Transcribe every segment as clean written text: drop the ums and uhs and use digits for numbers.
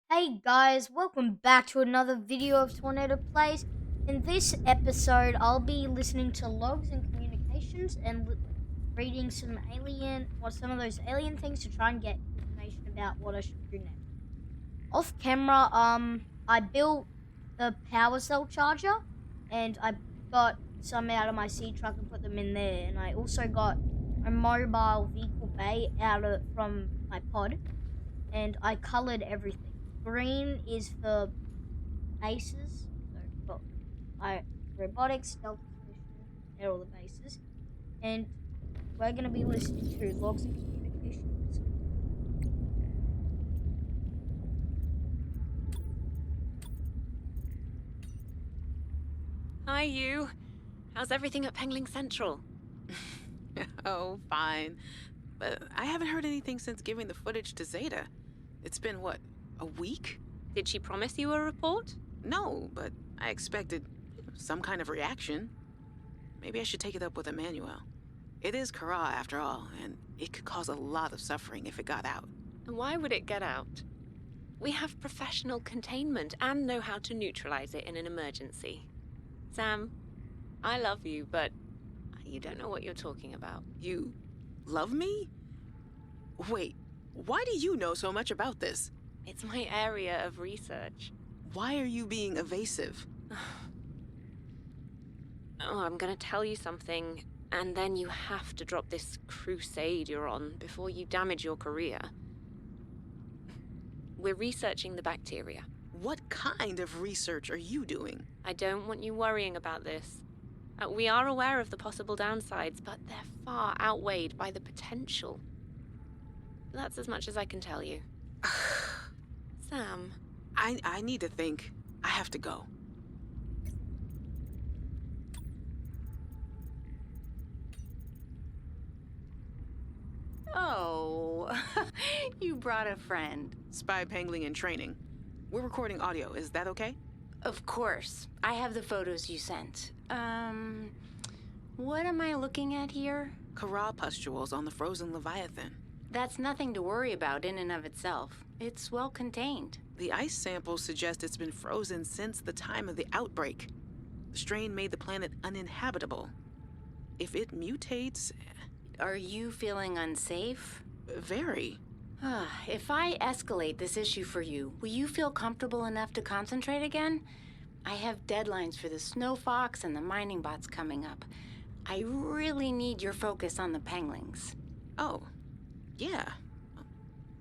Hey guys, welcome back to another video of Tornado Plays. In this episode, I'll be listening to logs and communications and reading some of those alien things to try and get information about what I should do next. Off camera, I built the power cell charger, and I got some out of my sea truck and put them in there, and I also got a mobile vehicle bay from my pod, and I colored everything. Green is for bases, so for my robotics, stealth position, and all the bases. And we're going to be listening to logs and communications. Hi, you. How's everything at Pengling Central? Oh, fine. But I haven't heard anything since giving the footage to Zeta. It's been, what, a week? Did she promise you a report? No, but I expected some kind of reaction. Maybe I should take it up with Emmanuel. It is Kara, after all, and it could cause a lot of suffering if it got out. And why would it get out? We have professional containment and know how to neutralize it in an emergency. Sam, I love you, but you don't know what you're talking about. You love me? Wait, why do you know so much about this? It's my area of research. Why are you being evasive? Oh, I'm gonna tell you something, and then you have to drop this crusade you're on before you damage your career. We're researching the bacteria. What kind of research are you doing? I don't want you worrying about this. We are aware of the possible downsides, but they're far outweighed by the potential. That's as much as I can tell you. Sam. I need to think. I have to go. Oh, you brought a friend. Spy Pangling in training. We're recording audio. Is that okay? Of course. I have the photos you sent. What am I looking at here? Kara pustules on the frozen Leviathan. That's nothing to worry about in and of itself. It's well contained. The ice samples suggest it's been frozen since the time of the outbreak. The strain made the planet uninhabitable. If it mutates... Are you feeling unsafe? Very. If I escalate this issue for you, will you feel comfortable enough to concentrate again? I have deadlines for the Snow Fox and the mining bots coming up. I really need your focus on the Penglings. Oh, yeah.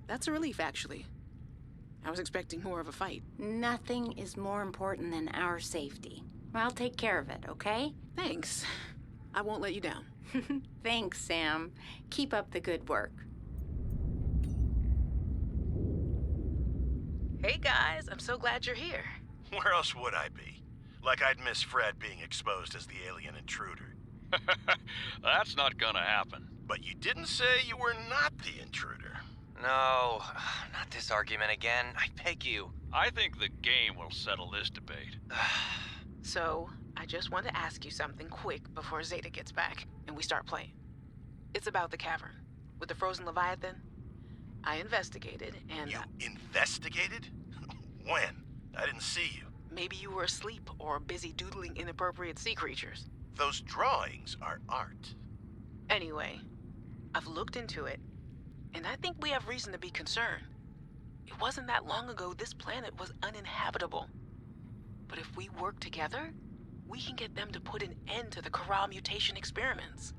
That's a relief, actually. I was expecting more of a fight. Nothing is more important than our safety. I'll take care of it, okay? Thanks. I won't let you down. Thanks, Sam. Keep up the good work. Hey, guys. I'm so glad you're here. Where else would I be? Like I'd miss Fred being exposed as the alien intruder. That's not gonna happen. But you didn't say you were not the intruder. No, not this argument again. I beg you. I think the game will settle this debate. So, I just want to ask you something quick before Zeta gets back and we start playing. It's about the cavern with the frozen Leviathan. I investigated and... You investigated? When? I didn't see you. Maybe you were asleep or busy doodling inappropriate sea creatures. Those drawings are art. Anyway, I've looked into it, and I think we have reason to be concerned. It wasn't that long ago this planet was uninhabitable. But if we work together, we can get them to put an end to the Kara mutation experiments.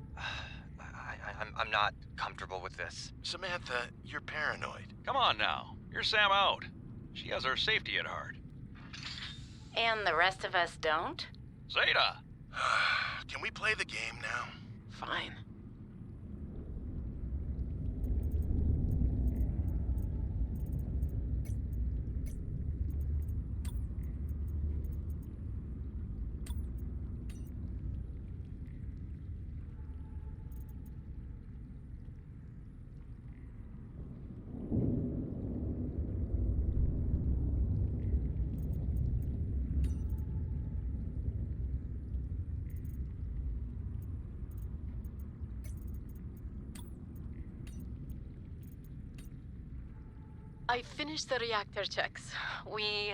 I'm not comfortable with this. Samantha, you're paranoid. Come on now, you're Sam out. She has our safety at heart. And the rest of us don't? Zeta! Can we play the game now? Fine. I finished the reactor checks. We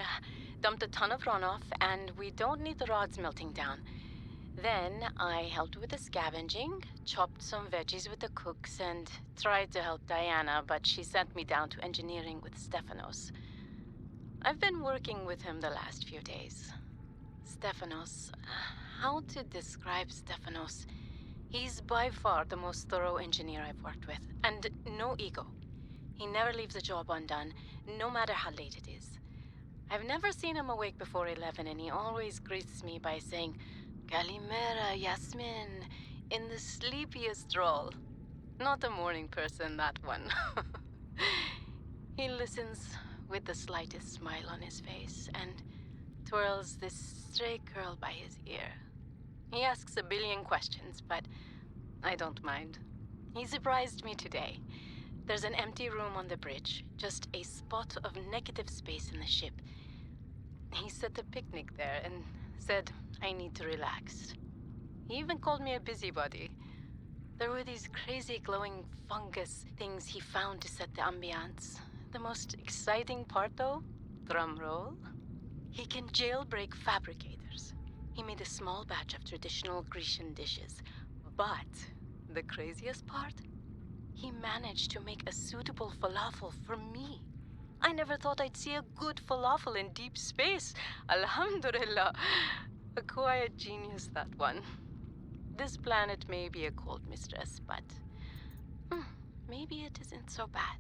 dumped a ton of runoff, and we don't need the rods melting down. Then I helped with the scavenging, chopped some veggies with the cooks, and tried to help Diana, but she sent me down to engineering with Stefanos. I've been working with him the last few days. Stefanos, how to describe Stefanos? He's by far the most thorough engineer I've worked with, and no ego. He never leaves a job undone, no matter how late it is. I've never seen him awake before 11, and he always greets me by saying, Kalimera, Yasmin, in the sleepiest drawl. Not a morning person, that one. He listens with the slightest smile on his face and twirls this stray curl by his ear. He asks a billion questions, but I don't mind. He surprised me today. There's an empty room on the bridge, just a spot of negative space in the ship. He set a picnic there and said I need to relax. He even called me a busybody. There were these crazy glowing fungus things he found to set the ambiance. The most exciting part, though, drum roll, he can jailbreak fabricators. He made a small batch of traditional Grecian dishes. But the craziest part? He managed to make a suitable falafel for me. I never thought I'd see a good falafel in deep space. Alhamdulillah. A quiet genius, that one. This planet may be a cold mistress, but maybe it isn't so bad.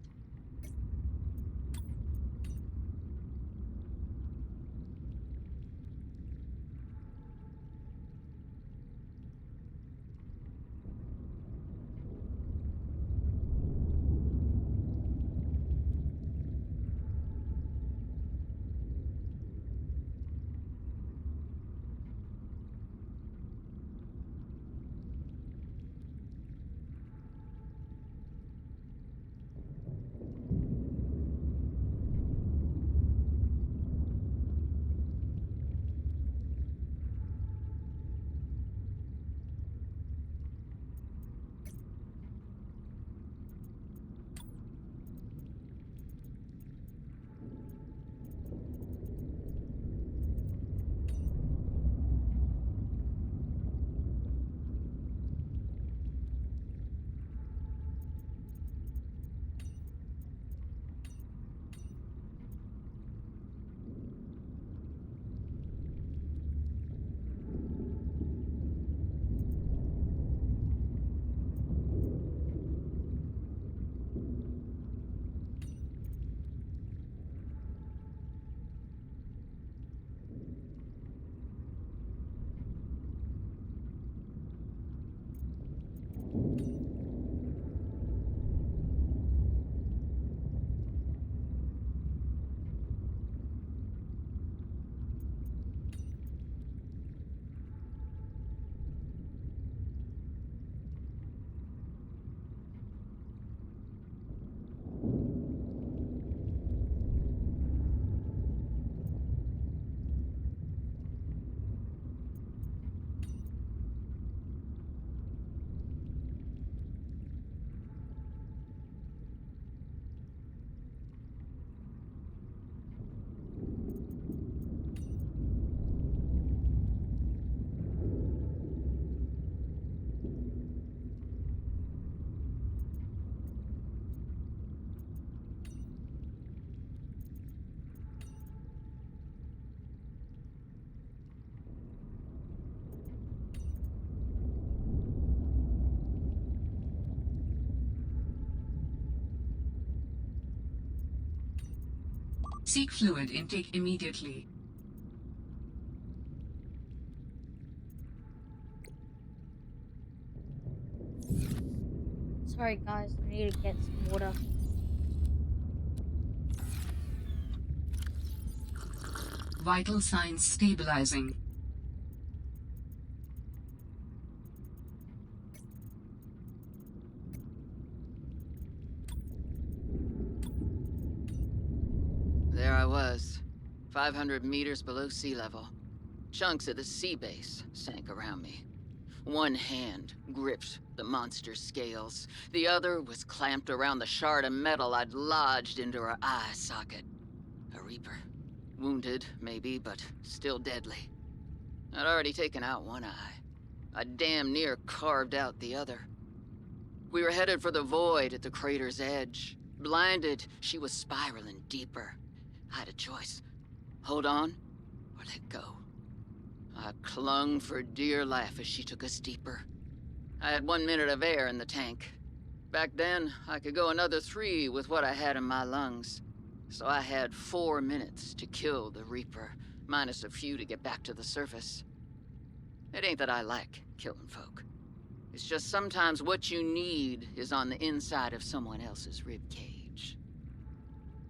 Seek fluid intake immediately. Sorry guys, I need to get some water. Vital signs stabilizing. There I was, 500 meters below sea level. Chunks of the sea base sank around me. One hand gripped the monster's scales. The other was clamped around the shard of metal I'd lodged into her eye socket. A Reaper. Wounded, maybe, but still deadly. I'd already taken out one eye. I damn near carved out the other. We were headed for the void at the crater's edge. Blinded, she was spiraling deeper. I had a choice. Hold on, or let go. I clung for dear life as she took us deeper. I had 1 minute of air in the tank. Back then, I could go another 3 with what I had in my lungs. So I had 4 minutes to kill the Reaper, minus a few to get back to the surface. It ain't that I like killing folk. It's just sometimes what you need is on the inside of someone else's ribcage.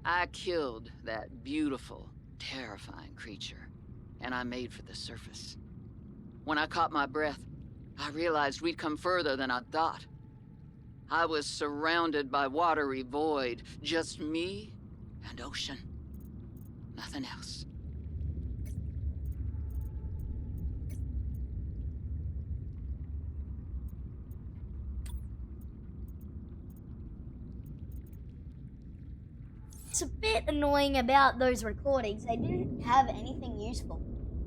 I killed that beautiful, terrifying creature, and I made for the surface. When I caught my breath, I realized we'd come further than I'd thought. I was surrounded by watery void, just me and ocean. Nothing else. It's a bit annoying about those recordings. They didn't have anything useful.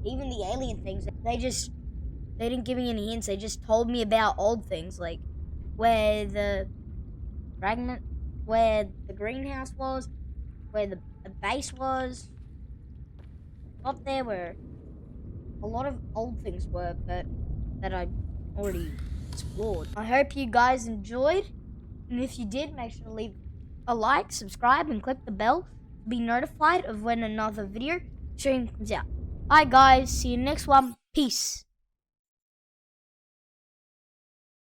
Even the alien things, they didn't give me any hints. They just told me about old things, like where the greenhouse was, where the base was. Up there where a lot of old things were, but that I already explored. I hope you guys enjoyed, and if you did, make sure to leave a like, subscribe, and click the bell to be notified of when another video stream comes out. Bye guys, see you next one. Peace.